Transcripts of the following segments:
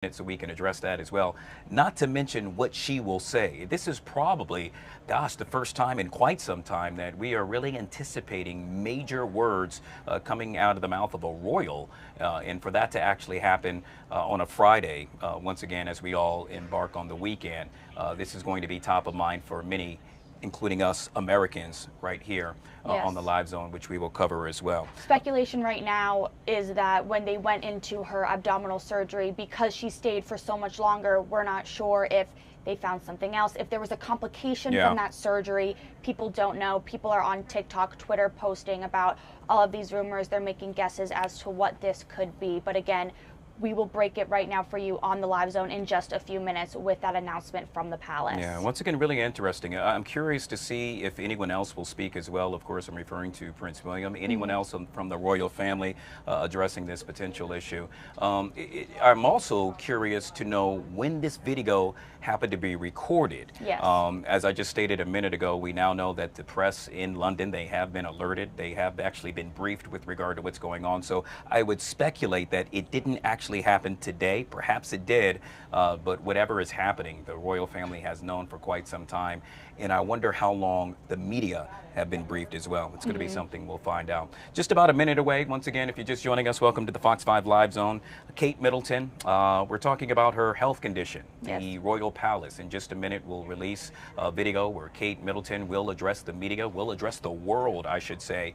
So we can address that as well. Not to mention what she will say. This is probably, gosh, the first time in quite some time that we are really anticipating major words coming out of the mouth of a royal. And for that to actually happen on a Friday, once again, as we all embark on the weekend, this is going to be top of mind for many, including us Americans right here on the Live Zone, which we will cover as well. Speculation right now is that when they went into her abdominal surgery, because she stayed for so much longer, we're not sure if they found something else, if there was a complication from that surgery. People don't know. People are on TikTok, Twitter posting about all of these rumors. They're making guesses as to what this could be. But again, we will break it right now for you on the Live Zone in just a few minutes with that announcement from the palace. Yeah, once again, really interesting. I'm curious to see if anyone else will speak as well. Of course, I'm referring to Prince William. Anyone else from the royal family addressing this potential issue. I'm also curious to know when this video happened to be recorded. Yes. As I just stated a minute ago, we now know that the press in London, they have been alerted. They have actually been briefed with regard to what's going on. So I would speculate that it didn't actually happen today. Perhaps it did, but whatever is happening, the royal family has known for quite some time. And I wonder how long the media have been briefed as well. It's going to be something we'll find out. Just about a minute away. Once again, if you're just joining us, welcome to the Fox 5 Live Zone. Kate Middleton, we're talking about her health condition. The Royal Palace in just a minute will release a video where Kate Middleton will address the media, will address the world, I should say,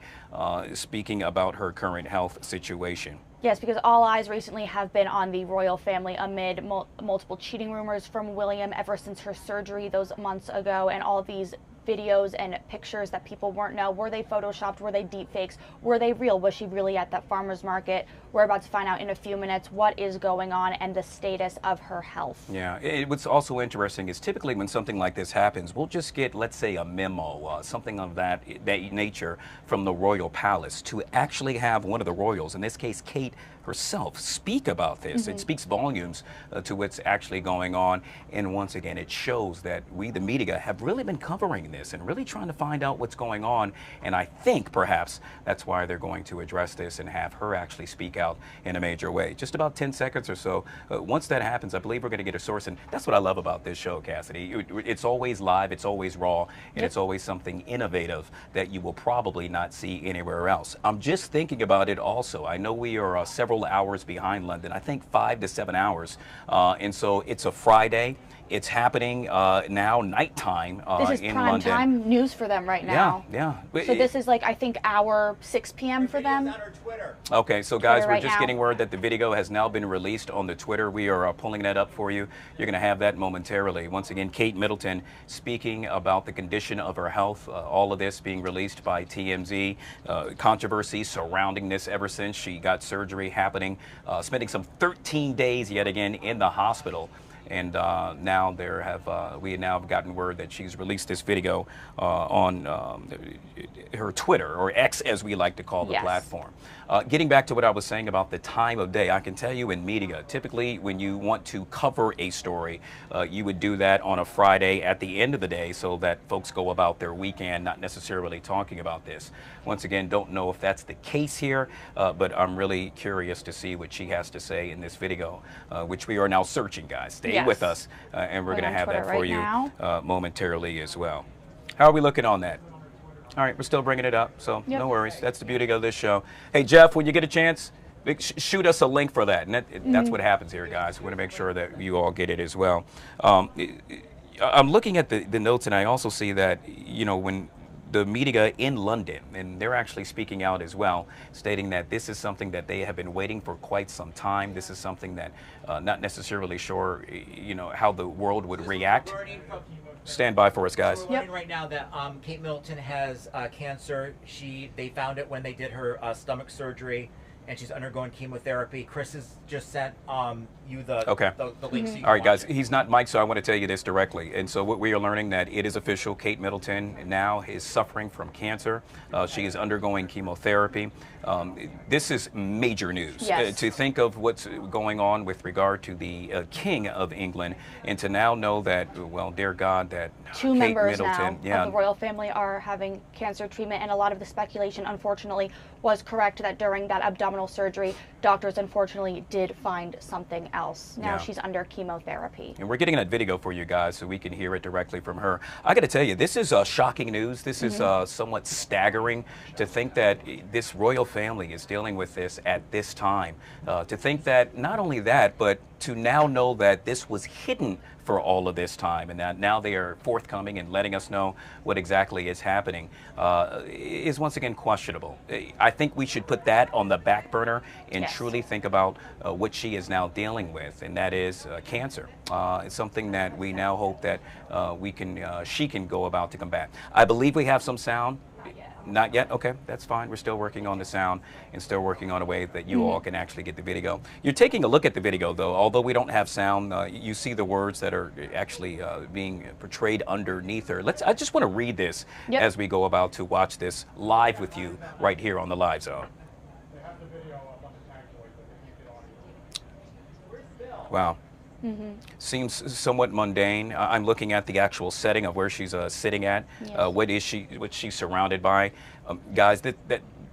speaking about her current health situation. Yes, because all eyes recently have been on the royal family amid multiple cheating rumors from William ever since her surgery those months ago, and all these videos and pictures that people weren't know. Were they photoshopped? Were they deep fakes? Were they real? Was she really at that farmer's market? We're about to find out in a few minutes what is going on and the status of her health. Yeah, what's also interesting is typically when something like this happens, we'll just get, let's say, a memo, something of that nature from the Royal Palace. To actually have one of the royals, in this case Kate herself, speak about this. It speaks volumes to what's actually going on. And once again, it shows that we, the media, have really been covering this and really trying to find out what's going on. And I think perhaps that's why they're going to address this and have her actually speak out in a major way. Just about 10 seconds or so. Once that happens, I believe we're going to get a source. And that's what I love about this show, Cassidy. It's always live, it's always raw, and it's always something innovative that you will probably not see anywhere else. I'm just thinking about it also. I know we are several hours behind London, I think 5 to 7 hours. And so it's a Friday. It's happening now, nighttime this is in prime London. Time news for them right now. Yeah. So this is like, I think, hour 6 p.m. for them. Okay, so guys, we're right just now. getting word that the video has now been released on the Twitter. We are pulling that up for you. You're going to have that momentarily. Once again, Kate Middleton speaking about the condition of her health. All of this being released by TMZ. Controversy surrounding this ever since she got surgery happening. Spending some 13 days yet again in the hospital. And now we have now gotten word that she's released this video on her Twitter, or X as we like to call the platform. Getting back to what I was saying about the time of day, I can tell you in media, typically when you want to cover a story, you would do that on a Friday at the end of the day so that folks go about their weekend not necessarily talking about this. Once again, don't know if that's the case here, but I'm really curious to see what she has to say in this video, which we are now searching, guys. Stay with us, and we're going to have that for you momentarily as well. How are we looking on that? All right, we're still bringing it up, so no worries. That's the beauty of this show. Hey, Jeff, when you get a chance, shoot us a link for that. And that's what happens here, guys. We want to make sure that you all get it as well. I'm looking at the notes, and I also see that, you know, when the media in London, and they're actually speaking out as well, stating that this is something that they have been waiting for quite some time. This is something that not necessarily sure, you know, how the world would react. Stand by for us, guys. We're learning right now that Kate Middleton has cancer. They found it when they did her stomach surgery, and she's undergoing chemotherapy. Chris has just sent you the link. So you all right, guys, he's not Mike, so I want to tell you this directly. And so what we are learning that it is official. Kate Middleton now is suffering from cancer. She is undergoing chemotherapy. This is major news. To think of what's going on with regard to the King of England, and to now know that, well, dear God, that two Kate members Middleton, now of the royal family are having cancer treatment, and a lot of the speculation, unfortunately, was correct that during that abdominal surgery, doctors unfortunately did find something else. Now Yeah. she's under chemotherapy. And we're getting that video for you guys so we can hear it directly from her. I got to tell you, this is shocking news. This is somewhat staggering to think that this royal family is dealing with this at this time. To think that not only that, but to now know that this was hidden for all of this time, and that now they are forthcoming and letting us know what exactly is happening is once again questionable. I think we should put that on the back burner and Yes. truly think about what she is now dealing with, and that is cancer. It's something that we now hope that she can go about to combat. I believe we have some sound. Not yet? Okay, that's fine. We're still working on the sound and still working on a way that you all can actually get the video. You're taking a look at the video, though. Although we don't have sound, you see the words that are actually being portrayed underneath her. I just want to read this as we go about to watch this live with you right here on the Live Zone. Wow. Seems somewhat mundane. I'm looking at the actual setting of where she's sitting at. What she's surrounded by. Guys,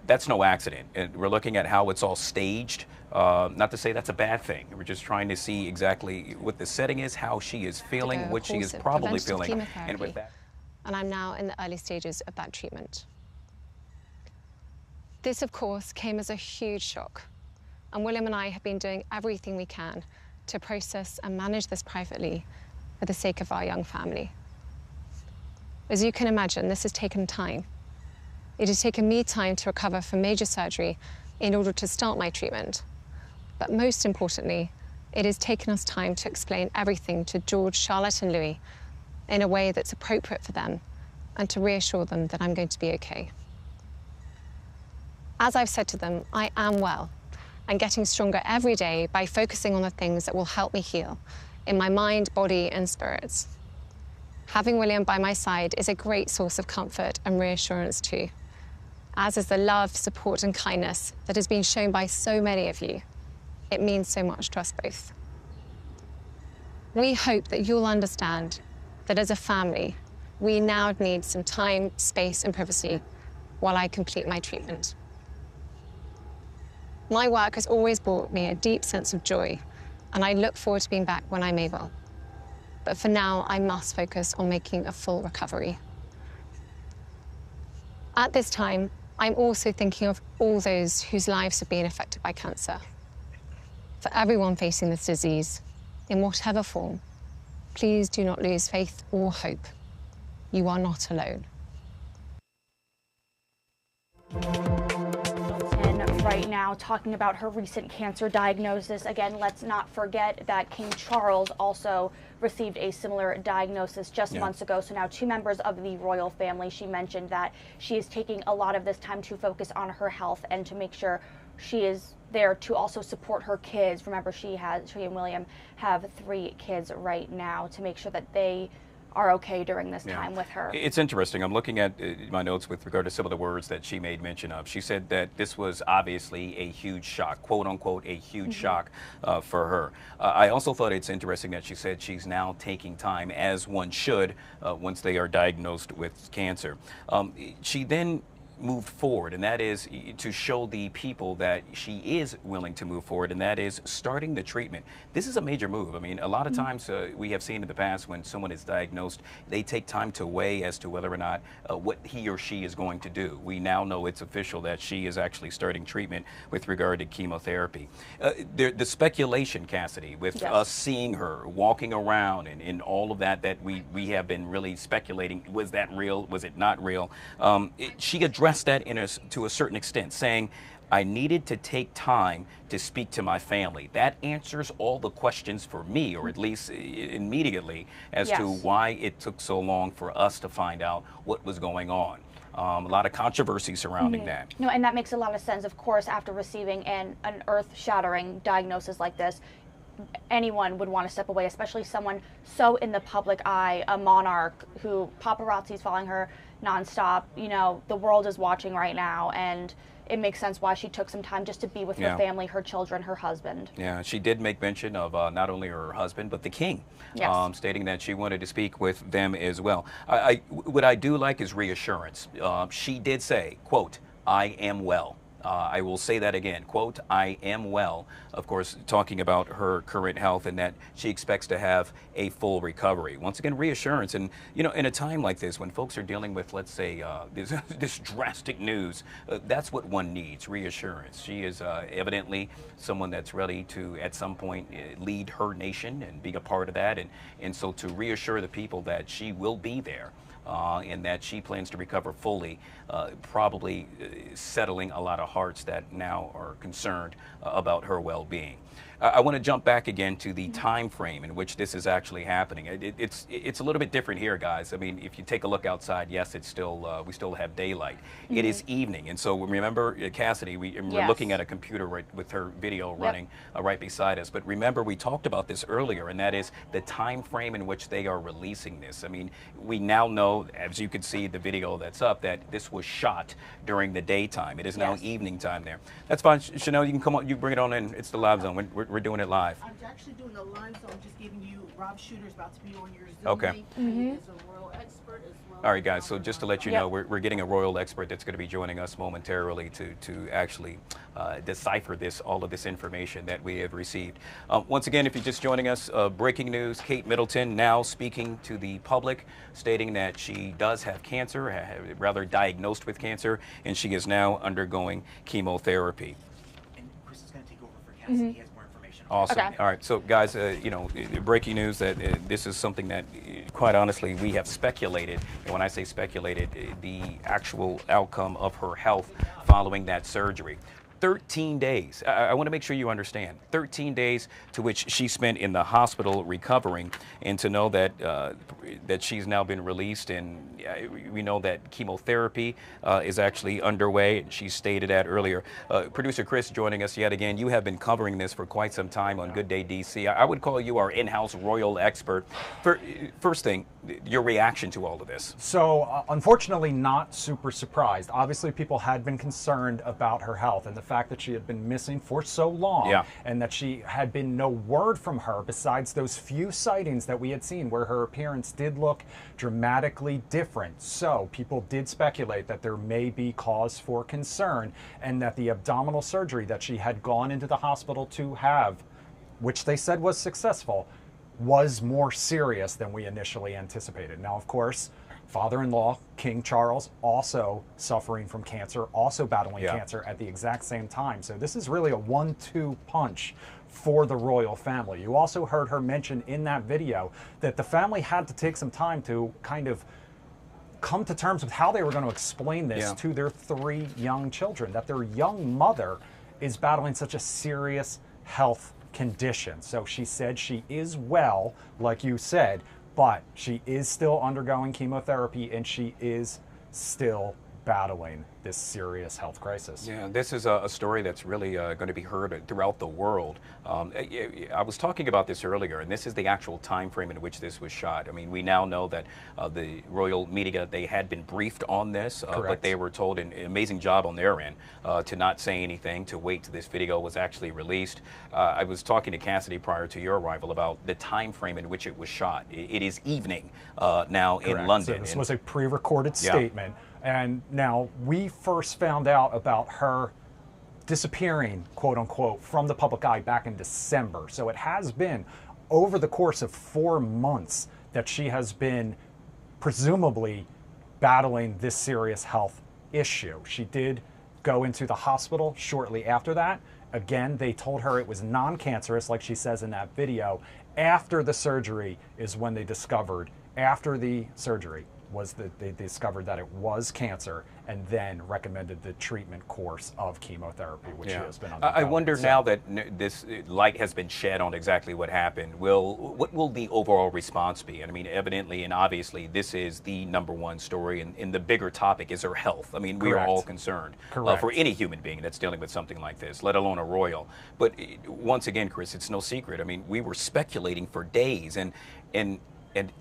that's no accident. And we're looking at how it's all staged. Not to say that's a bad thing. We're just trying to see exactly what the setting is, how she is feeling, what she is probably feeling. And with that. And I'm now in the early stages of that treatment. This, of course, came as a huge shock. And William and I have been doing everything we can to process and manage this privately for the sake of our young family. As you can imagine, this has taken time. It has taken me time to recover from major surgery in order to start my treatment. But most importantly, it has taken us time to explain everything to George, Charlotte, and Louis in a way that's appropriate for them and to reassure them that I'm going to be okay. As I've said to them, I am well and getting stronger every day by focusing on the things that will help me heal in my mind, body, and spirits. Having William by my side is a great source of comfort and reassurance too, as is the love, support, and kindness that has been shown by so many of you. It means so much to us both. We hope that you'll understand that as a family, we now need some time, space, and privacy while I complete my treatment. My work has always brought me a deep sense of joy, and I look forward to being back when I'm able. But for now, I must focus on making a full recovery. At this time, I'm also thinking of all those whose lives have been affected by cancer. For everyone facing this disease, in whatever form, please do not lose faith or hope. You are not alone. Right now, talking about her recent cancer diagnosis. Again, let's not forget that King Charles also received a similar diagnosis just months ago. So now 2 members of the royal family. She mentioned that she is taking a lot of this time to focus on her health and to make sure she is there to also support her kids. Remember, she and William have 3 kids right now, to make sure that they are okay during this time with her. It's interesting. I'm looking at my notes with regard to some of the words that she made mention of. She said that this was obviously a huge shock, quote unquote, a huge shock for her. I also thought it's interesting that she said she's now taking time, as one should, once they are diagnosed with cancer. She then moved forward, and that is to show the people that she is willing to move forward, and that is starting the treatment. This is a major move. I mean, a lot of times we have seen in the past when someone is diagnosed, they take time to weigh as to whether or not what he or she is going to do. We now know it's official that she is actually starting treatment with regard to chemotherapy. The speculation, Cassidy, with us seeing her walking around and all of that we have been really speculating, was that real, was it not real? She addressed that to a certain extent, saying, I needed to take time to speak to my family. That answers all the questions for me, or at least immediately, as to why it took so long for us to find out what was going on. A lot of controversy surrounding that. No, and that makes a lot of sense. Of course, after receiving an earth-shattering diagnosis like this, anyone would want to step away, especially someone so in the public eye, a monarch who paparazzi's following her nonstop. You know, the world is watching right now, and it makes sense why she took some time just to be with her family, her children, her husband. Yeah, she did make mention of not only her husband, but the king, stating that she wanted to speak with them as well. What I do like is reassurance. She did say, quote, I am well. I will say that again, quote, I am well, of course, talking about her current health and that she expects to have a full recovery. Once again, reassurance. And, you know, in a time like this, when folks are dealing with, let's say, this drastic news, that's what one needs, reassurance. She is evidently someone that's ready to, at some point, lead her nation and be a part of that. And so to reassure the people that she will be there, and that she plans to recover fully, probably settling a lot of hearts that now are concerned about her well-being. I want to jump back again to the time frame in which this is actually happening. It's a little bit different here, guys. I mean, if you take a look outside, yes, it's still we still have daylight. It is evening, and so remember, Cassidy, we're looking at a computer right with her video running right beside us. But remember, we talked about this earlier, and that is the time frame in which they are releasing this. I mean, we now know, as you can see the video that's up, that this was shot during the daytime. It is now evening time there. That's fine, Chanel. You can come on. You bring it on in. It's the live zone. We're doing it live. I'm actually doing the live zone. Just giving you Rob Shooter's about to be on your Zoom. Okay. He is a royal expert as well. All right, guys. So just to let you know, we're getting a royal expert that's going to be joining us momentarily to actually decipher all of this information that we have received. Once again, if you're just joining us, breaking news: Kate Middleton now speaking to the public, stating that she does have cancer, rather diagnosed with cancer, and she is now undergoing chemotherapy. And Chris is going to take over for Cassidy. He has more information. Awesome. Okay. All right. So, guys, you know, breaking news that this is something that, quite honestly, we have speculated. And when I say speculated, the actual outcome of her health following that surgery. 13 days. I want to make sure you understand. 13 days to which she spent in the hospital recovering, and to know that that she's now been released, and we know that chemotherapy is actually underway, and she stated that earlier. Producer Chris joining us yet again. You have been covering this for quite some time on Good Day DC. I would call you our in-house royal expert. First thing, your reaction to all of this. So unfortunately, not super surprised. Obviously, people had been concerned about her health and the fact that she had been missing for so long, and that she had been no word from her besides those few sightings that we had seen where her appearance did look dramatically different. So people did speculate that there may be cause for concern, and that the abdominal surgery that she had gone into the hospital to have, which they said was successful, was more serious than we initially anticipated. Now, of course, father-in-law, King Charles, also suffering from cancer, also battling cancer at the exact same time. So this is really a 1-2 punch for the royal family. You also heard her mention in that video that the family had to take some time to kind of come to terms with how they were going to explain this to their 3 young children, that their young mother is battling such a serious health condition. So she said she is well, like you said, but she is still undergoing chemotherapy, and she is still battling this serious health crisis. Yeah, this is a story that's really going to be heard throughout the world. I was talking about this earlier, and this is the actual time frame in which this was shot. I mean, we now know that the royal media, they had been briefed on this, but they were told, an amazing job on their end, to not say anything, to wait till this video was actually released. I was talking to Cassidy prior to your arrival about the time frame in which it was shot. It is evening now in London. So this was a pre-recorded statement. And now we first found out about her disappearing, quote unquote, from the public eye back in December. So it has been over the course of 4 months that she has been presumably battling this serious health issue. She did go into the hospital shortly after that. Again, they told her it was non-cancerous, like she says in that video. After the surgery is when they discovered, after the surgery, they discovered that it was cancer, and then recommended the treatment course of chemotherapy, which she has been undergoing. I wonder now that this light has been shed on exactly what happened, what will the overall response be? And I mean, evidently and obviously, this is the #1 story, and the bigger topic is her health. I mean, we are all concerned for any human being that's dealing with something like this, let alone a royal. But once again, Chris, it's no secret. I mean, we were speculating for days, and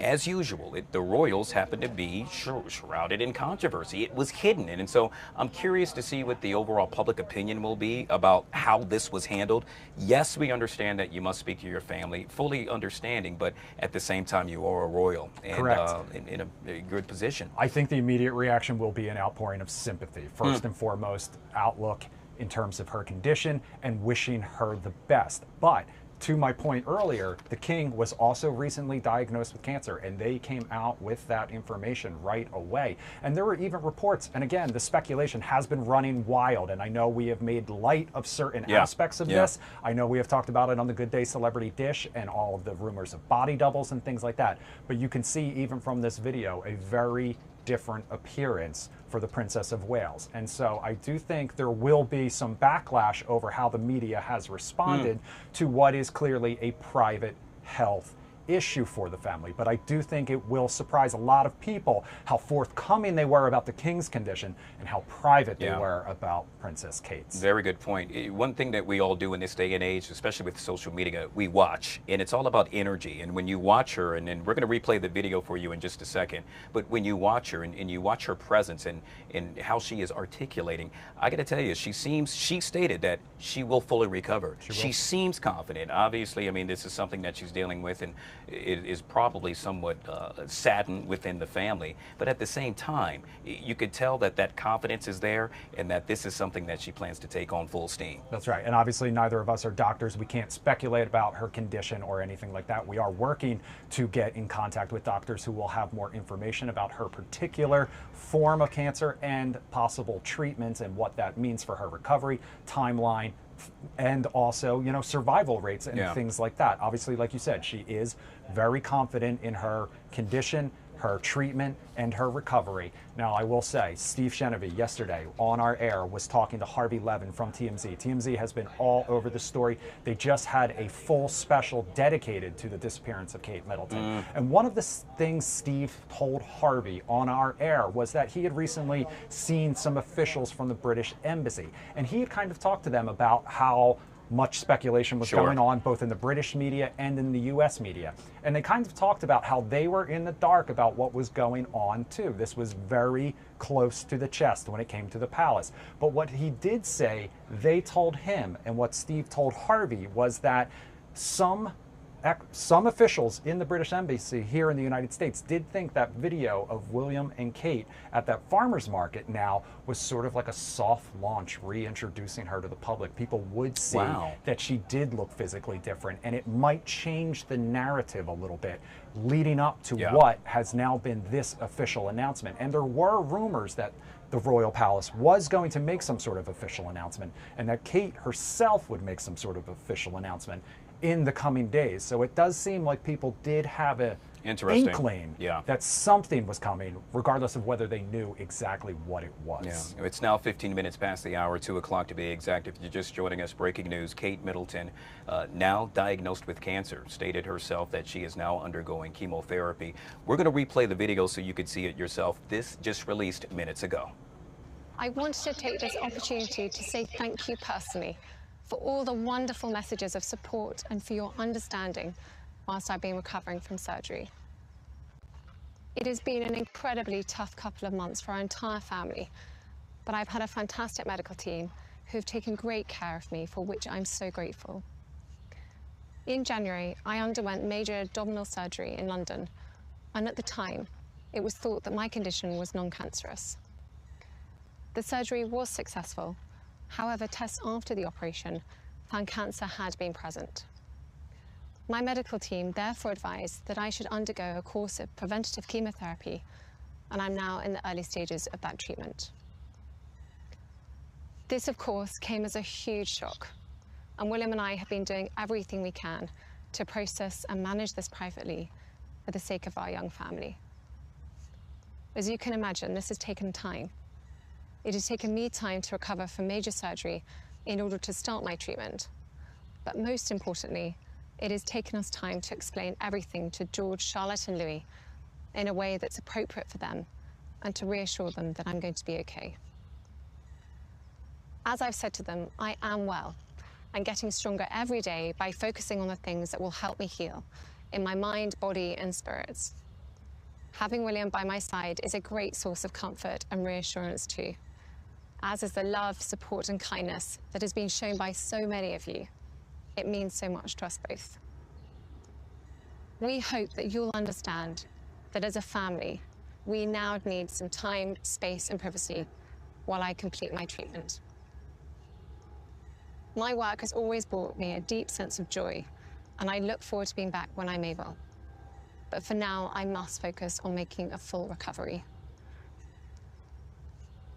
as usual, the royals happen to be shrouded in controversy. It was hidden. And so I'm curious to see what the overall public opinion will be about how this was handled. Yes, we understand that you must speak to your family, fully understanding, but at the same time, you are a royal and in a good position. I think the immediate reaction will be an outpouring of sympathy. First and foremost, outlook in terms of her condition and wishing her the best. But to my point earlier, the king was also recently diagnosed with cancer, and they came out with that information right away. And there were even reports, and again, the speculation has been running wild, and I know we have made light of certain aspects of this. I know we have talked about it on the Good Day Celebrity Dish and all of the rumors of body doubles and things like that. But you can see even from this video a very different appearance for the Princess of Wales. And so I do think there will be some backlash over how the media has responded to what is clearly a private health issue for the family. But I do think it will surprise a lot of people how forthcoming they were about the king's condition and how private they were about Princess Kate's. Very good point. One thing that we all do in this day and age, especially with social media, we watch, and it's all about energy. And when you watch her, and we're going to replay the video for you in just a second, but when you watch her and you watch her presence and how she is articulating, I got to tell you, she stated that she will fully recover. She seems confident. Obviously, I mean, this is something that she's dealing with, and it is probably somewhat saddened within the family. But at the same time, you could tell that that confidence is there and that this is something that she plans to take on full steam. That's right. And obviously, neither of us are doctors. We can't speculate about her condition or anything like that. We are working to get in contact with doctors who will have more information about her particular form of cancer and possible treatments and what that means for her recovery, timeline, and also, you know, survival rates and things like that. Obviously, like you said, she is very confident in her condition, her treatment, and her recovery. Now, I will say, Steve Shenevy yesterday on our air was talking to Harvey Levin from TMZ. TMZ has been all over the story. They just had a full special dedicated to the disappearance of Kate Middleton. And one of the things Steve told Harvey on our air was that he had recently seen some officials from the British Embassy, and he had kind of talked to them about how much speculation was going on both in the British media and in the US media. And they kind of talked about how they were in the dark about what was going on too. This was very close to the chest when it came to the palace. But what he did say, they told him, and what Steve told Harvey, was that some officials in the British Embassy here in the United States did think that video of William and Kate at that farmer's market now was sort of like a soft launch, reintroducing her to the public. People would see that she did look physically different, and it might change the narrative a little bit leading up to what has now been this official announcement. And there were rumors that the royal palace was going to make some sort of official announcement, and that Kate herself would make some sort of official announcement in the coming days. So it does seem like people did have a inkling that something was coming, regardless of whether they knew exactly what it was. It's now 15 minutes past the hour, 2 o'clock to be exact. If you're just joining us, breaking news: Kate Middleton, now diagnosed with cancer, stated herself that she is now undergoing chemotherapy. We're going to replay the video so you could see it yourself. This just released minutes ago. I wanted to take this opportunity to say thank you personally for all the wonderful messages of support and for your understanding whilst I've been recovering from surgery. It has been an incredibly tough couple of months for our entire family, but I've had a fantastic medical team who have taken great care of me, for which I'm so grateful. In January, I underwent major abdominal surgery in London, and at the time, it was thought that my condition was non-cancerous. The surgery was successful. However, tests after the operation found cancer had been present. My medical team therefore advised that I should undergo a course of preventative chemotherapy, and I'm now in the early stages of that treatment. This, of course, came as a huge shock, and William and I have been doing everything we can to process and manage this privately for the sake of our young family. As you can imagine, this has taken time. It has taken me time to recover from major surgery in order to start my treatment. But most importantly, it has taken us time to explain everything to George, Charlotte, and Louis in a way that's appropriate for them and to reassure them that I'm going to be okay. As I've said to them, I am well and getting stronger every day by focusing on the things that will help me heal in my mind, body, and spirits. Having William by my side is a great source of comfort and reassurance too, as is the love, support, and kindness that has been shown by so many of you. It means so much to us both. We hope that you'll understand that as a family, we now need some time, space, and privacy while I complete my treatment. My work has always brought me a deep sense of joy, and I look forward to being back when I'm able. But for now, I must focus on making a full recovery.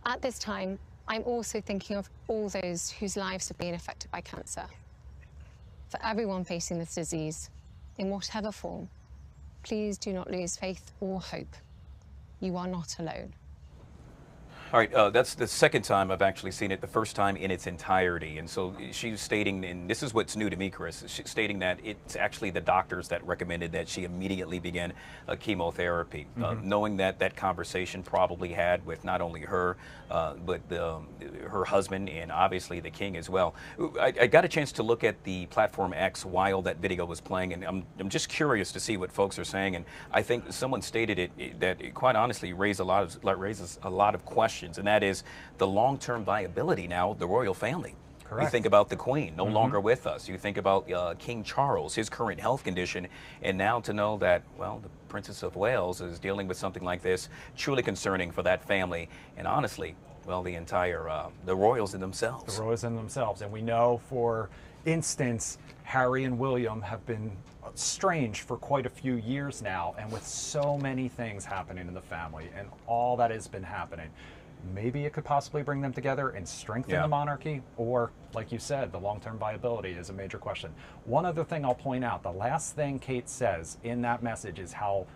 At this time, I'm also thinking of all those whose lives have been affected by cancer. For everyone facing this disease, in whatever form, please do not lose faith or hope. You are not alone. All right, that's the second time I've actually seen it, the first time in its entirety. And so she's stating, and this is what's new to me, Chris, she's stating that it's actually the doctors that recommended that she immediately begin chemotherapy, knowing that that conversation probably had with not only her, but her husband and obviously the king as well. I got a chance to look at the Platform X while that video was playing, and I'm just curious to see what folks are saying. And I think someone stated that it quite honestly raises a lot of questions. And that is the long-term viability now of the royal family. Correct. You think about the Queen, no longer with us. You think about King Charles, his current health condition, and now to know that, well, the Princess of Wales is dealing with something like this, truly concerning for that family, and honestly, well, the entire, the royals in themselves. The royals in themselves. And we know, for instance, Harry and William have been strange for quite a few years now, and with so many things happening in the family and all that has been happening, maybe it could possibly bring them together and strengthen the monarchy, or, like you said, the long-term viability is a major question. One other thing I'll point out, the last thing Kate says in that message is how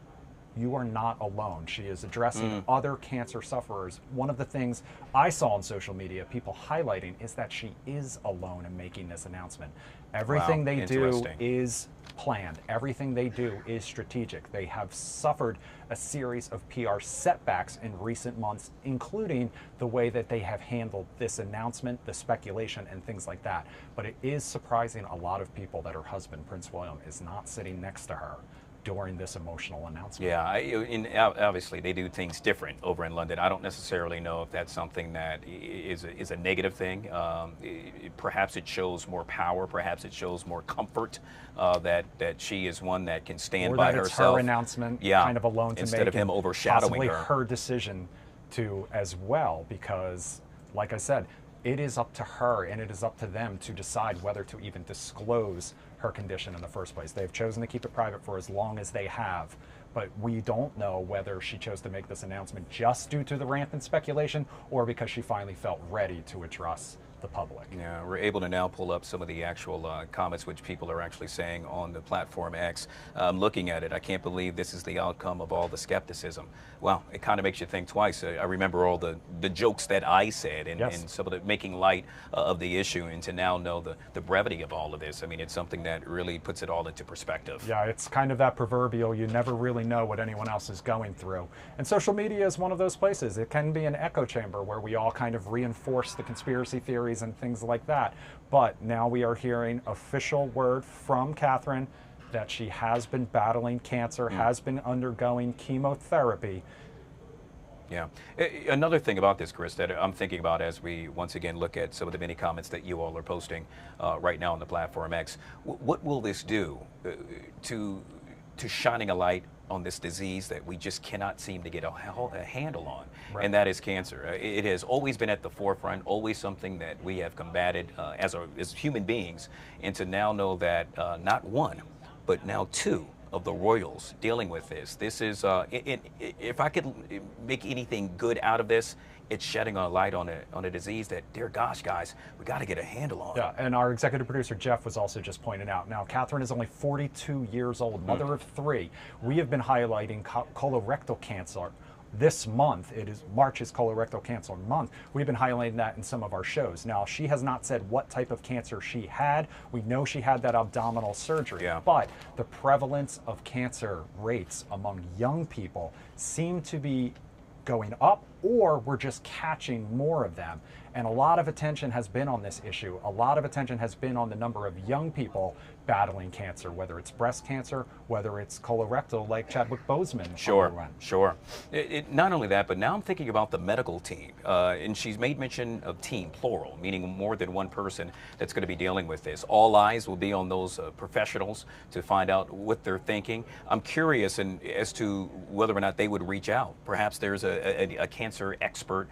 you are not alone. She is addressing other cancer sufferers. One of the things I saw on social media, people highlighting, is that she is alone in making this announcement. Everything they do is planned. Everything they do is strategic. They have suffered a series of PR setbacks in recent months, including the way that they have handled this announcement, the speculation, and things like that. But it is surprising a lot of people that her husband, Prince William, is not sitting next to her during this emotional announcement. Yeah, obviously they do things different over in London. I don't necessarily know if that's something that is a negative thing. Perhaps it shows more power. Perhaps it shows more comfort that she is one that can stand by herself. Or that it's her announcement, kind of alone to instead make, of him overshadowing possibly her. her decision to as well, because, like I said, it is up to her and it is up to them to decide whether to even disclose her condition in the first place. They've chosen to keep it private for as long as they have, but we don't know whether she chose to make this announcement just due to the rampant speculation or because she finally felt ready to address the public. Yeah, we're able to now pull up some of the actual comments which people are actually saying on the Platform X. Looking at it, I can't believe this is the outcome of all the skepticism. Well, it kind of makes you think twice. I remember all the jokes that I said and some of the making light of the issue, and to now know the brevity of all of this. I mean, it's something that really puts it all into perspective. Yeah, it's kind of that proverbial, you never really know what anyone else is going through. And social media is one of those places. It can be an echo chamber where we all kind of reinforce the conspiracy theories and things like that. But now we are hearing official word from Catherine that she has been battling cancer, has been undergoing chemotherapy. Yeah. Another thing about this, Chris, that I'm thinking about as we once again look at some of the many comments that you all are posting right now on the Platform X, what will this do to shining a light on this disease that we just cannot seem to get a handle on, and that is cancer. It has always been at the forefront, always something that we have combated as human beings, and to now know that not one, but now two of the royals dealing with this. This is, if I could make anything good out of this, it's shedding a light on a disease that, dear gosh, guys, we got to get a handle on. Yeah, and our executive producer, Jeff, was also just pointing out, now, Catherine is only 42 years old, mother of 3. We have been highlighting colorectal cancer. This month, March is colorectal cancer month. We've been highlighting that in some of our shows. Now, she has not said what type of cancer she had. We know she had that abdominal surgery, but the prevalence of cancer rates among young people seem to be going up, or we're just catching more of them. And a lot of attention has been on this issue. A lot of attention has been on the number of young people battling cancer, whether it's breast cancer, whether it's colorectal, like Chadwick Boseman. Sure. Not only that, but now I'm thinking about the medical team. And she's made mention of team, plural, meaning more than one person that's going to be dealing with this. All eyes will be on those professionals to find out what they're thinking. I'm curious as to whether or not they would reach out. Perhaps there's a cancer cancer expert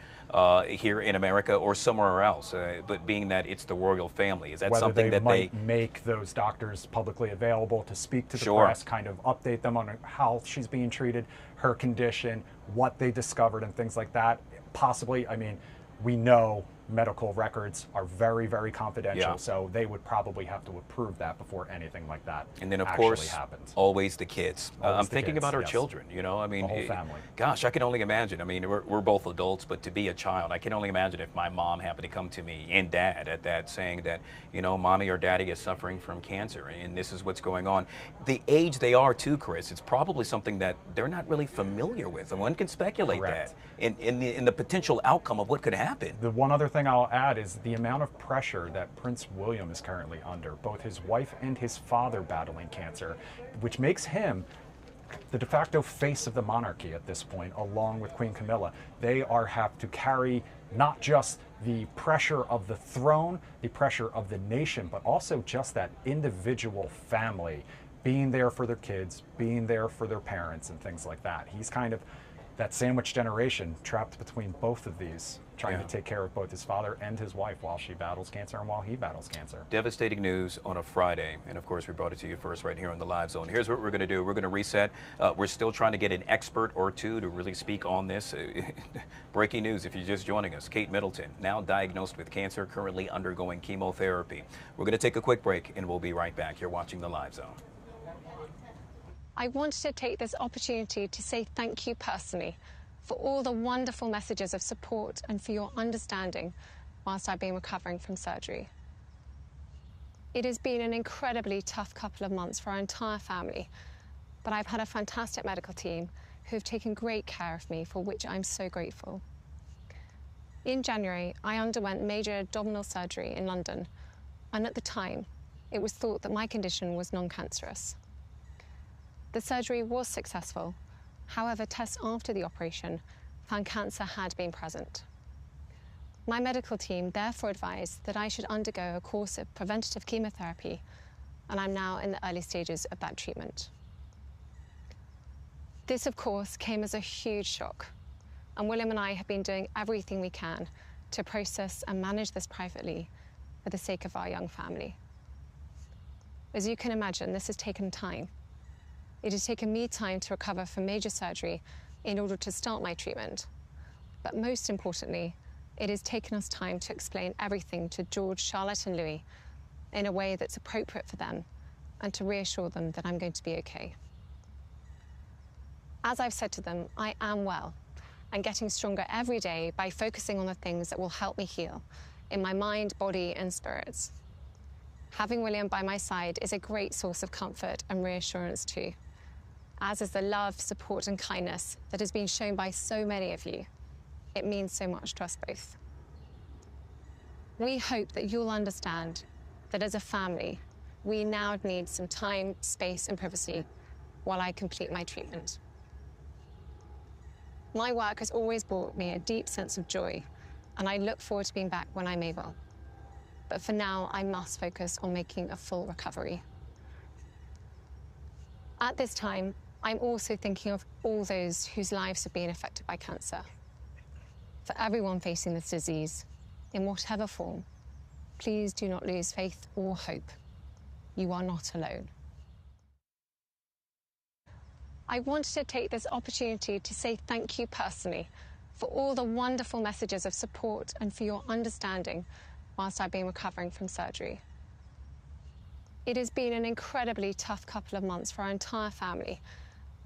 here in America or somewhere else, but being that it's the royal family, is that whether something that might make those doctors publicly available to speak to the press, kind of update them on how she's being treated, her condition, what they discovered, and things like that? Possibly. I mean, we know medical records are very, very confidential, so they would probably have to approve that before anything like that and then, of actually course, happens. Always the kids. I'm thinking kids, about our yes. children, you know, I mean, The whole family. Gosh, I can only imagine. I mean, we're both adults, but to be a child, I can only imagine if my mom happened to come to me, and dad at that, saying that, you know, mommy or daddy is suffering from cancer and this is what's going on. The age they are too, Chris, it's probably something that they're not really familiar with, and one can speculate Correct. that in the potential outcome of what could happen. The one other thing I'll add is the amount of pressure that Prince William is currently under, both his wife and his father battling cancer, which makes him the de facto face of the monarchy at this point, along with Queen Camilla. They have to carry not just the pressure of the throne, the pressure of the nation, but also just that individual family being there for their kids, being there for their parents, and things like that. He's kind of that sandwich generation trapped between both of these, trying to take care of both his father and his wife while she battles cancer and while he battles cancer. Devastating news on a Friday, and of course we brought it to you first right here on the Live Zone. Here's what we're going to do. We're going to reset. We're still trying to get an expert or two to really speak on this. Breaking news if you're just joining us. Kate Middleton, now diagnosed with cancer, currently undergoing chemotherapy. We're going to take a quick break and we'll be right back. You're watching the Live Zone. I wanted to take this opportunity to say thank you personally for all the wonderful messages of support and for your understanding whilst I've been recovering from surgery. It has been an incredibly tough couple of months for our entire family, but I've had a fantastic medical team who have taken great care of me, for which I'm so grateful. In January, I underwent major abdominal surgery in London, and at the time, it was thought that my condition was non-cancerous. The surgery was successful. However, tests after the operation found cancer had been present. My medical team therefore advised that I should undergo a course of preventative chemotherapy, and I'm now in the early stages of that treatment. This, of course, came as a huge shock, and William and I have been doing everything we can to process and manage this privately for the sake of our young family. As you can imagine, this has taken time. It has taken me time to recover from major surgery in order to start my treatment. But most importantly, it has taken us time to explain everything to George, Charlotte, and Louis in a way that's appropriate for them and to reassure them that I'm going to be okay. As I've said to them, I am well and getting stronger every day by focusing on the things that will help me heal in my mind, body, and spirits. Having William by my side is a great source of comfort and reassurance too, as is the love, support, and kindness that has been shown by so many of you. It means so much to us both. We hope that you'll understand that as a family, we now need some time, space, and privacy while I complete my treatment. My work has always brought me a deep sense of joy, and I look forward to being back when I'm able. But for now, I must focus on making a full recovery. At this time, I'm also thinking of all those whose lives have been affected by cancer. For everyone facing this disease, in whatever form, please do not lose faith or hope. You are not alone. I wanted to take this opportunity to say thank you personally for all the wonderful messages of support and for your understanding whilst I've been recovering from surgery. It has been an incredibly tough couple of months for our entire family,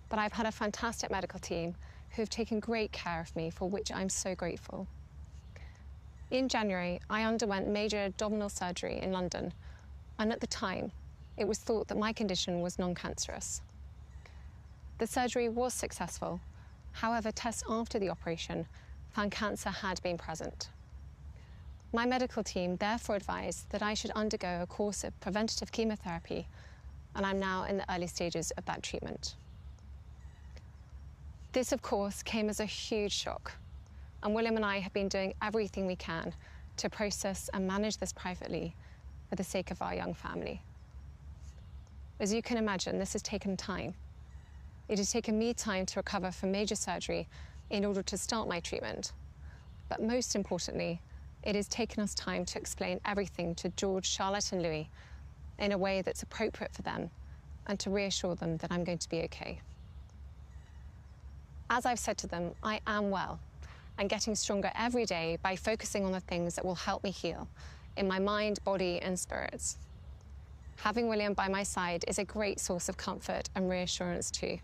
but I've had a fantastic medical team who have taken great care of me, for which I'm so grateful. In January, I underwent major abdominal surgery in London, and at the time, it was thought that my condition was non-cancerous. The surgery was successful. However, tests after the operation found cancer had been present. My medical team therefore advised that I should undergo a course of preventative chemotherapy, and I'm now in the early stages of that treatment. This, of course, came as a huge shock, and William and I have been doing everything we can to process and manage this privately for the sake of our young family. As you can imagine, this has taken time. It has taken me time to recover from major surgery in order to start my treatment. But most importantly, it has taken us time to explain everything to George, Charlotte, and Louis in a way that's appropriate for them and to reassure them that I'm going to be okay. As I've said to them, I am well and getting stronger every day by focusing on the things that will help me heal in my mind, body, and spirits. Having William by my side is a great source of comfort and reassurance too,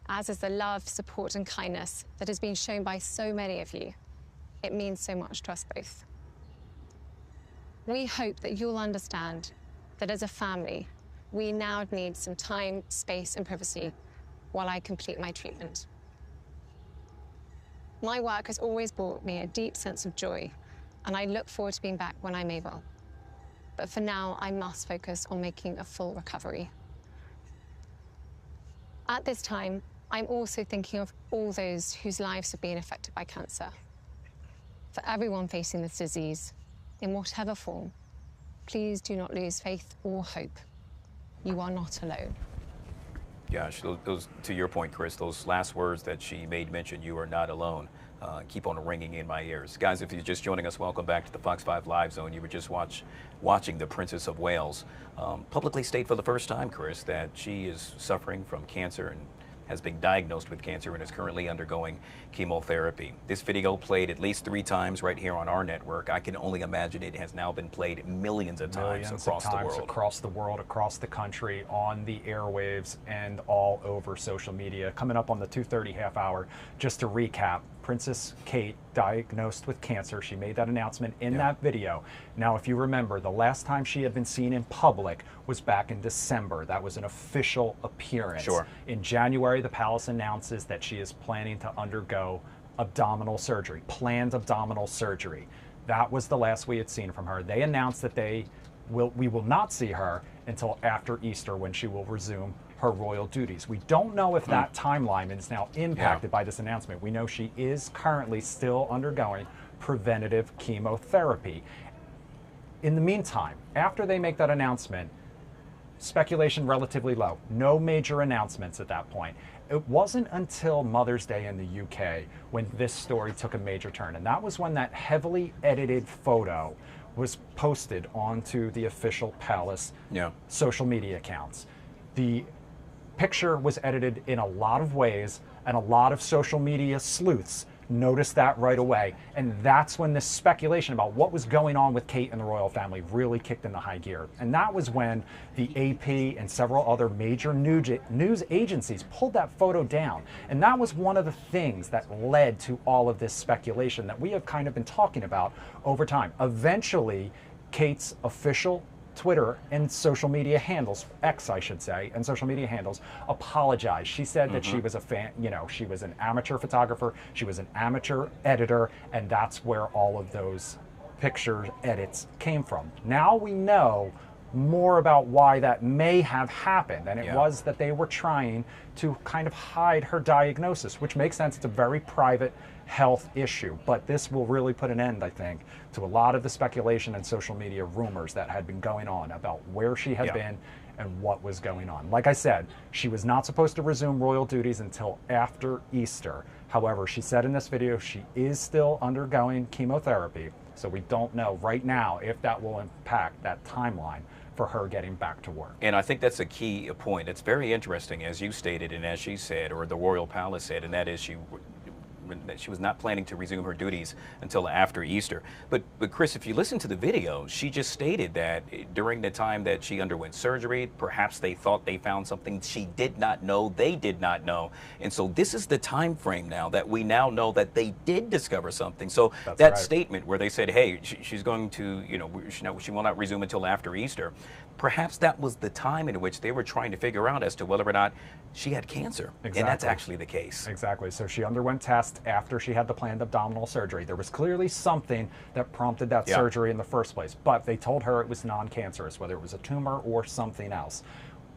as is the love, support, and kindness that has been shown by so many of you. It means so much to us both. We hope that you'll understand that as a family, we now need some time, space, and privacy while I complete my treatment. My work has always brought me a deep sense of joy, and I look forward to being back when I'm able. But for now, I must focus on making a full recovery. At this time, I'm also thinking of all those whose lives have been affected by cancer. For everyone facing this disease, in whatever form, please do not lose faith or hope. You are not alone. Gosh, those, to your point, Chris, those last words that she made mention, you are not alone, keep on ringing in my ears. Guys, if you're just joining us, welcome back to the Fox 5 Live Zone. You were just watching the Princess of Wales publicly state for the first time, Chris, that she is suffering from cancer and has been diagnosed with cancer and is currently undergoing chemotherapy. This video played at least 3 times right here on our network. I can only imagine it has now been played millions of times across the world. Across the country, on the airwaves, and all over social media. Coming up on the 2:30 half hour, just to recap, Princess Kate diagnosed with cancer. She made that announcement in that video. Now, if you remember, the last time she had been seen in public was back in December. That was an official appearance. Sure. In January, the palace announces that she is planning to undergo abdominal surgery, planned abdominal surgery. That was the last we had seen from her. They announced that we will not see her until after Easter, when she will resume her royal duties. We don't know if that timeline is now impacted by this announcement. We know she is currently still undergoing preventative chemotherapy. In the meantime, after they make that announcement, speculation relatively low. No major announcements at that point. It wasn't until Mother's Day in the UK when this story took a major turn, and that was when that heavily edited photo was posted onto the official palace social media accounts. The picture was edited in a lot of ways, and a lot of social media sleuths noticed that right away. And that's when this speculation about what was going on with Kate and the royal family really kicked into high gear. And that was when the AP and several other major news agencies pulled that photo down. And that was one of the things that led to all of this speculation that we have kind of been talking about over time. Eventually, Kate's official Twitter and social media handles, X I should say, and social media handles, apologized. She said that she was a fan, she was an amateur photographer, she was an amateur editor, and that's where all of those picture edits came from. Now we know more about why that may have happened, and it was that they were trying to kind of hide her diagnosis, which makes sense. It's a very private health issue, but this will really put an end, I think, to a lot of the speculation and social media rumors that had been going on about where she had been and what was going on. Like I said, she was not supposed to resume royal duties until after Easter. However, she said in this video she is still undergoing chemotherapy, so we don't know right now if that will impact that timeline for her getting back to work. And I think that's a key point. It's very interesting, as you stated and as she said, or the royal palace said, and that is she was not planning to resume her duties until after Easter. But Chris, if you listen to the video, she just stated that during the time that she underwent surgery, perhaps they thought they found something she did not know, they did not know. And so this is the time frame now that we now know that they did discover something. So that statement where they said, hey, she's going to, she will not resume until after Easter, perhaps that was the time in which they were trying to figure out as to whether or not she had cancer. And that's actually the case. Exactly. So she underwent tests after she had the planned abdominal surgery. There was clearly something that prompted that surgery in the first place, but they told her it was non-cancerous, whether it was a tumor or something else.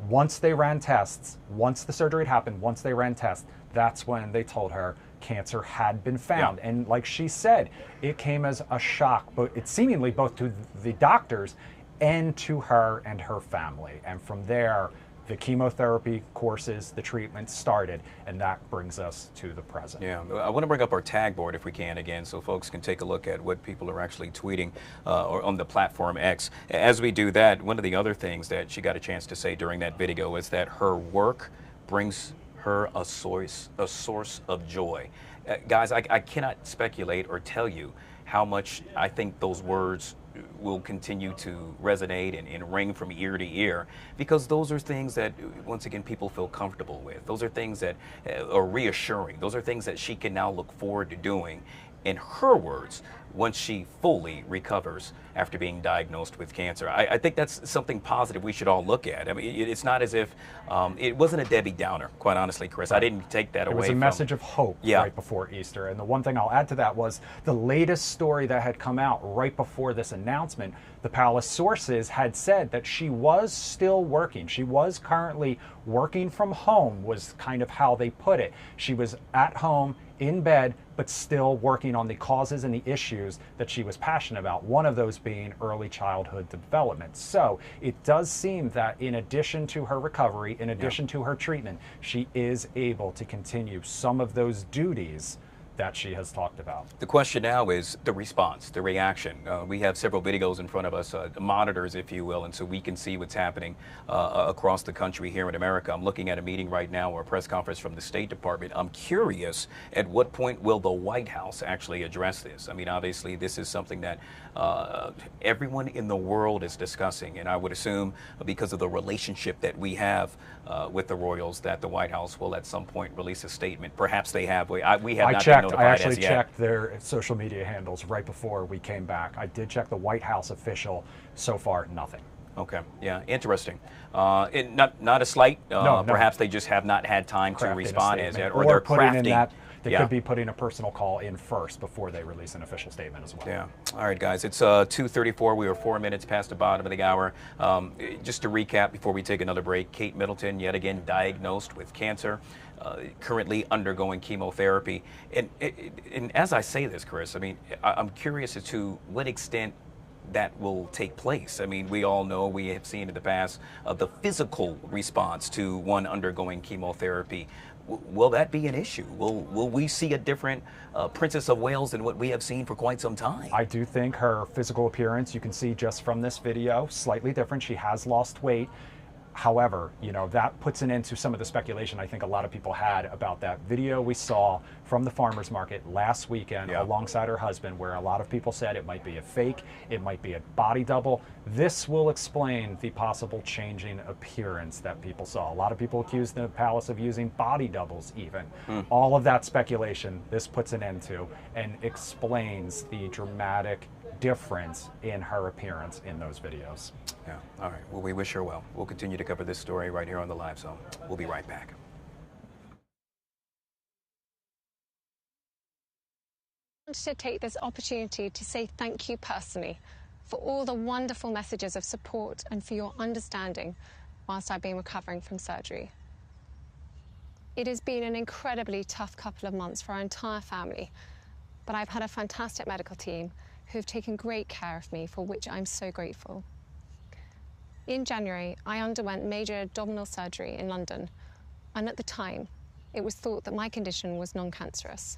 Once they ran tests, once the surgery had happened, once they ran tests, that's when they told her cancer had been found. And like she said, it came as a shock, but it seemingly both to the doctors and to her and her family. And from there, the chemotherapy courses, the treatment started, and that brings us to the present. Yeah, I want to bring up our tag board if we can again, so folks can take a look at what people are actually tweeting or on the platform X. As we do that, one of the other things that she got a chance to say during that video is that her work brings her a source of joy. Guys, I cannot speculate or tell you how much I think those words will continue to resonate and ring from ear to ear, because those are things that, once again, people feel comfortable with. Those are things that are reassuring. Those are things that she can now look forward to doing, in her words, once she fully recovers after being diagnosed with cancer. I think that's something positive we should all look at. I mean, it's not as if it wasn't a Debbie Downer, quite honestly, Chris. I didn't take that away. It was a message of hope right before Easter. And the one thing I'll add to that was the latest story that had come out right before this announcement. The palace sources had said that she was still working. She was currently working from home, was kind of how they put it. She was at home in bed, but still working on the causes and the issues that she was passionate about, one of those being early childhood development. So it does seem that in addition to her recovery, in addition to her treatment, she is able to continue some of those duties that she has talked about. The question now is the response, the reaction. We have several videos in front of us, monitors, if you will, and so we can see what's happening across the country here in America. I'm looking at a meeting right now, or a press conference from the State Department. I'm curious, at what point will the White House actually address this? I mean, obviously, this is something that everyone in the world is discussing, and I would assume, because of the relationship that we have with the royals, that the White House will at some point release a statement. Perhaps they have. We have not been notified. I actually checked their social media handles right before we came back. I did check the White House official. So far, nothing. Okay, yeah, interesting. Not a slight. No. Perhaps they just have not had time to respond as yet, or they're crafting. They could be putting a personal call in first before they release an official statement as well. Yeah. All right, guys. It's 2:34. We were 4 minutes past the bottom of the hour. Just to recap before we take another break, Kate Middleton, yet again diagnosed with cancer, currently undergoing chemotherapy. And as I say this, Chris, I mean, I'm curious as to what extent that will take place. I mean, we all know, we have seen in the past, the physical response to one undergoing chemotherapy. Will that be an issue? Will we see a different Princess of Wales than what we have seen for quite some time? I do think her physical appearance, you can see just from this video, slightly different. She has lost weight. However, you know, that puts an end to some of the speculation I think a lot of people had about that video we saw from the farmer's market last weekend alongside her husband, where a lot of people said it might be a fake, it might be a body double. This will explain the possible changing appearance that people saw. A lot of people accused the palace of using body doubles even. All of that speculation, this puts an end to and explains the dramatic difference in her appearance in those videos. Yeah, all right. Well, we wish her well. We'll continue to cover this story right here on the Live Zone. We'll be right back. I wanted to take this opportunity to say thank you personally for all the wonderful messages of support and for your understanding whilst I've been recovering from surgery. It has been an incredibly tough couple of months for our entire family, but I've had a fantastic medical team who have taken great care of me, for which I'm so grateful. In January, I underwent major abdominal surgery in London, and at the time, it was thought that my condition was non-cancerous.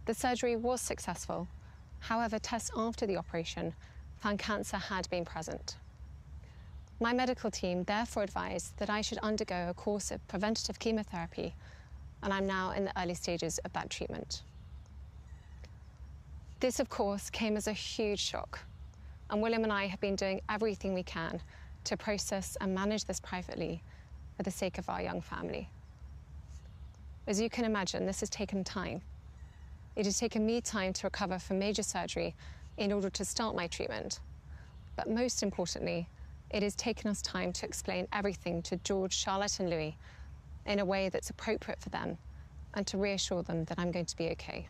The surgery was successful. However, tests after the operation found cancer had been present. My medical team therefore advised that I should undergo a course of preventative chemotherapy, and I'm now in the early stages of that treatment. This, of course, came as a huge shock, and William and I have been doing everything we can to process and manage this privately for the sake of our young family. As you can imagine, this has taken time. It has taken me time to recover from major surgery in order to start my treatment. But most importantly, it has taken us time to explain everything to George, Charlotte, and Louis in a way that's appropriate for them and to reassure them that I'm going to be okay.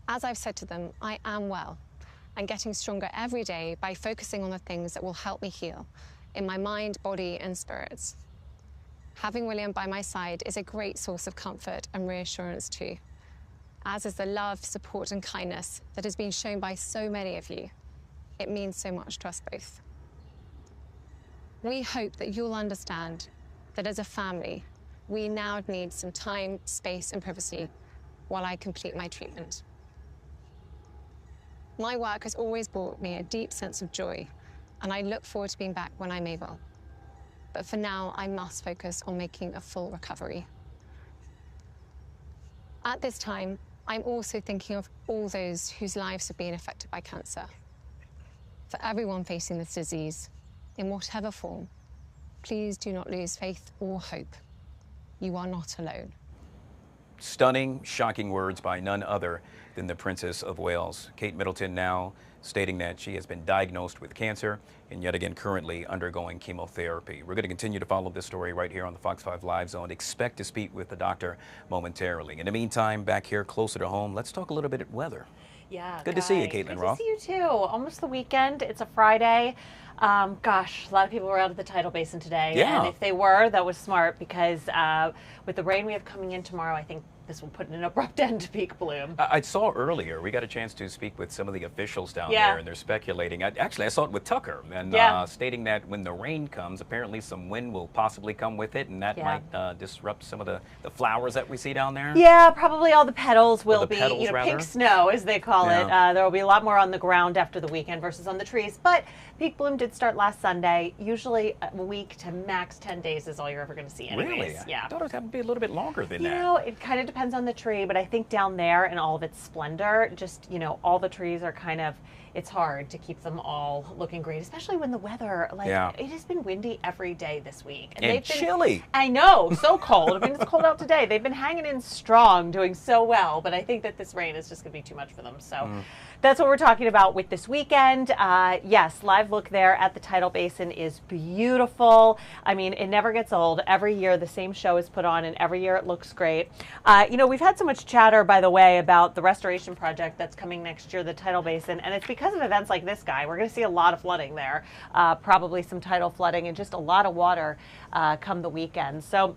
As I've said to them, I am well and getting stronger every day by focusing on the things that will help me heal in my mind, body, and spirits. Having William by my side is a great source of comfort and reassurance too, as is the love, support, and kindness that has been shown by so many of you. It means so much to us both. We hope that you'll understand that as a family, we now need some time, space, and privacy while I complete my treatment. My work has always brought me a deep sense of joy, and I look forward to being back when I'm able. But for now, I must focus on making a full recovery. At this time, I'm also thinking of all those whose lives have been affected by cancer. For everyone facing this disease, in whatever form, please do not lose faith or hope. You are not alone. Stunning, shocking words by none other than the Princess of Wales. Kate Middleton now stating that she has been diagnosed with cancer and yet again currently undergoing chemotherapy. We're going to continue to follow this story right here on the Fox 5 Live Zone. Expect to speak with the doctor momentarily. In the meantime, back here closer to home, let's talk a little bit of weather. Yeah, good to see you, Caitlin Roth. Good to see you too. Almost the weekend. It's a Friday. Gosh, a lot of people were out of the tidal basin today. Yeah. And if they were, that was smart because with the rain we have coming in tomorrow, I think this will put an abrupt end to peak bloom. I saw earlier, we got a chance to speak with some of the officials down there, and they're speculating. Actually, I saw it with Tucker, and stating that when the rain comes, apparently some wind will possibly come with it, and that might disrupt some of the flowers that we see down there. Yeah, probably all the petals will be, rather. pink snow, as they call it. There will be a lot more on the ground after the weekend versus on the trees. But peak bloom did start last Sunday. Usually a week to max 10 days is all you're ever going to see anyways. Really? Yeah. I thought it would be a little bit longer than that. You know, it kind of depends on the tree, but I think down there in all of its splendor, just, all the trees are kind of, it's hard to keep them all looking great, especially when the weather, it has been windy every day this week. And they've chilly. I know, so cold. I mean, it's cold out today. They've been hanging in strong, doing so well, but I think that this rain is just going to be too much for them. So that's what we're talking about with this weekend. Yes, live look there at the tidal basin is beautiful. I mean, it never gets old. Every year the same show is put on, and every year it looks great. We've had so much chatter, by the way, about the restoration project that's coming next year, the tidal basin, and it's because of events like this guy. We're going to see a lot of flooding there, probably some tidal flooding and just a lot of water come the weekend. So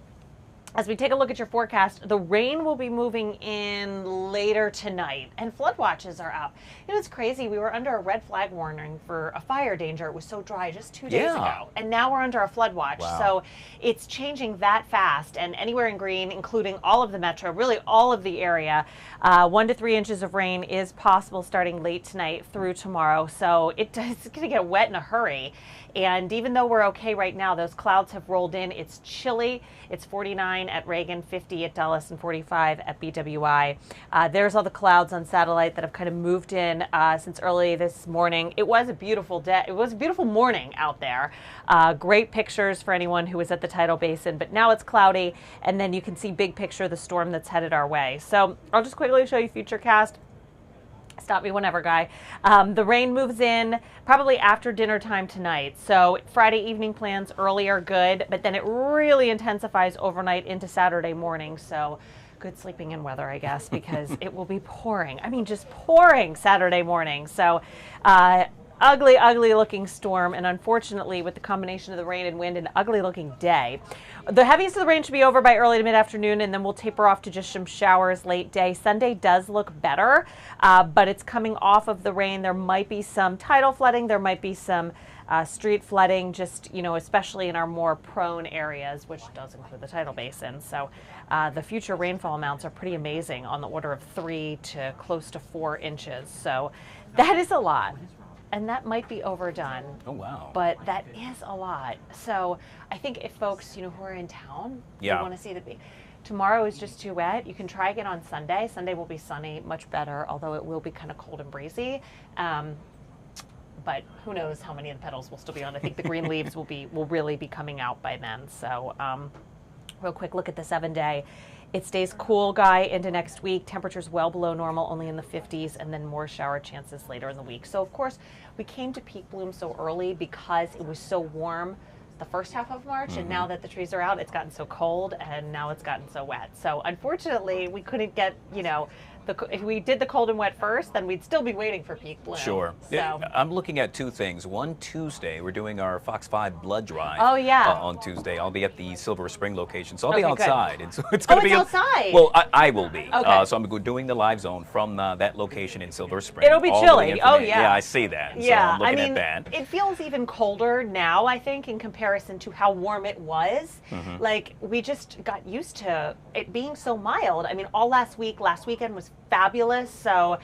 as we take a look at your forecast, the rain will be moving in later tonight, and flood watches are up. It's crazy. We were under a red flag warning for a fire danger. It was so dry just 2 days ago, and now we're under a flood watch. Wow. So it's changing that fast, and anywhere in green, including all of the metro, really all of the area, 1 to 3 inches of rain is possible starting late tonight through tomorrow. So it's going to get wet in a hurry. And even though we're okay right now, those clouds have rolled in. It's chilly. It's 49 at Reagan, 50 at Dulles, and 45 at BWI. There's all the clouds on satellite that have kind of moved in since early this morning. It was a beautiful day. It was a beautiful morning out there. Great pictures for anyone who was at the tidal basin, but now it's cloudy, and then you can see big picture of the storm that's headed our way. So I'll just quickly show you Futurecast. Stop me whenever, Guy. The rain moves in probably after dinner time tonight. So Friday evening plans early are good, but then it really intensifies overnight into Saturday morning. So good sleeping in weather, I guess, because it will be pouring. I mean, just pouring Saturday morning. So ugly, ugly looking storm, and unfortunately with the combination of the rain and wind, an ugly looking day. The heaviest of the rain should be over by early to mid-afternoon, and then we'll taper off to just some showers late day. Sunday does look better, but it's coming off of the rain. There might be some tidal flooding. There might be some street flooding, just, especially in our more prone areas, which does include the tidal basin. So the future rainfall amounts are pretty amazing, on the order of 3 to close to 4 inches. So that is a lot. And that might be overdone. Oh, wow. But that is a lot. So I think if folks, who are in town, want to see the tomorrow is just too wet. You can try again on Sunday. Sunday will be sunny, much better, although it will be kind of cold and breezy. But who knows how many of the petals will still be on. I think the green leaves will really be coming out by then. So real quick look at the 7-day. It stays cool, Guy, into next week. Temperatures well below normal, only in the 50s, and then more shower chances later in the week. So, of course, we came to peak bloom so early because it was so warm the first half of March, and now that the trees are out, it's gotten so cold, and now it's gotten so wet. So, unfortunately, we couldn't get, if we did the cold and wet first, then we'd still be waiting for peak bloom. Sure. So. I'm looking at two things. One, Tuesday, we're doing our Fox 5 blood drive. Oh, yeah. On Tuesday. I'll be at the Silver Spring location, so I'll be outside. And so it's Oh, going to be outside? Well, I will be. Okay. So I'm doing the live zone from that location in Silver Spring. It'll be chilly. Oh, yeah. Yeah, I see that. Yeah, so I'm looking at that. It feels even colder now, I think, in comparison to how warm it was. Like, we just got used to it being so mild. I mean, all last weekend was fabulous. So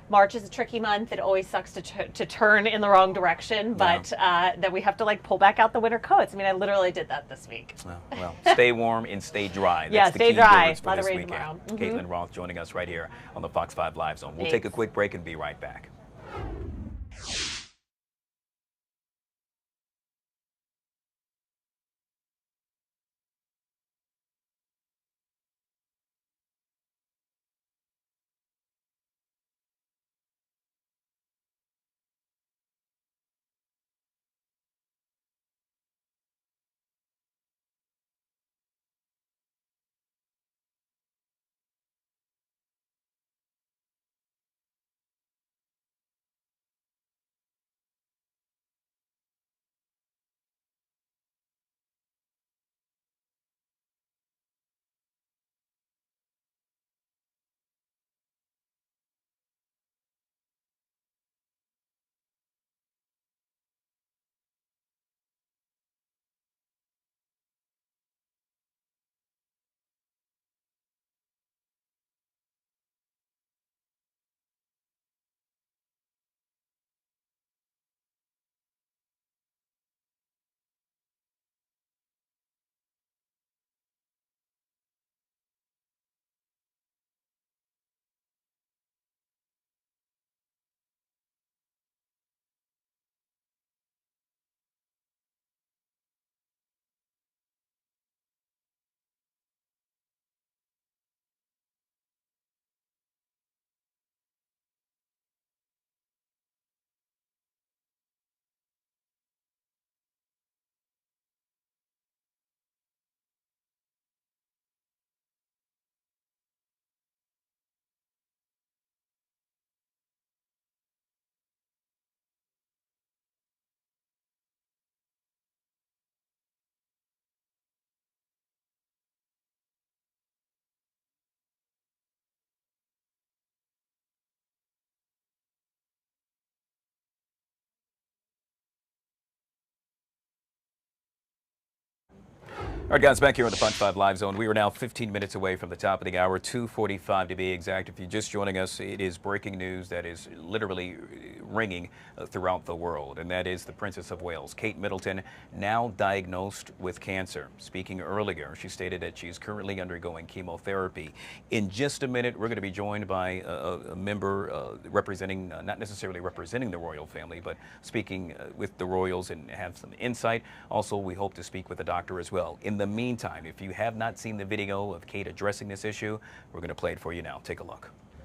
March is a tricky month. It always sucks to turn in the wrong direction, but then we have to like pull back out the winter coats. I mean, I literally did that this week. Well, stay warm and stay dry. That's the stay key dry. words for A lot of this rain weekend. tomorrow. Caitlin Roth joining us right here on the Fox 5 Live Zone. We'll take a quick break and be right back. All right, guys, back here on the Fox 5 Live Zone. We are now 15 minutes away from the top of the hour, 2:45 to be exact. If you're just joining us, it is breaking news that is literally ringing throughout the world, and that is the Princess of Wales, Kate Middleton, now diagnosed with cancer. Speaking earlier, she stated that she's currently undergoing chemotherapy. In just a minute, we're going to be joined by a member representing, not necessarily representing the royal family, but speaking with the royals and have some insight. Also, we hope to speak with a doctor as well. In the meantime, if you have not seen the video of Kate addressing this issue, we're going to play it for you now. Take a look.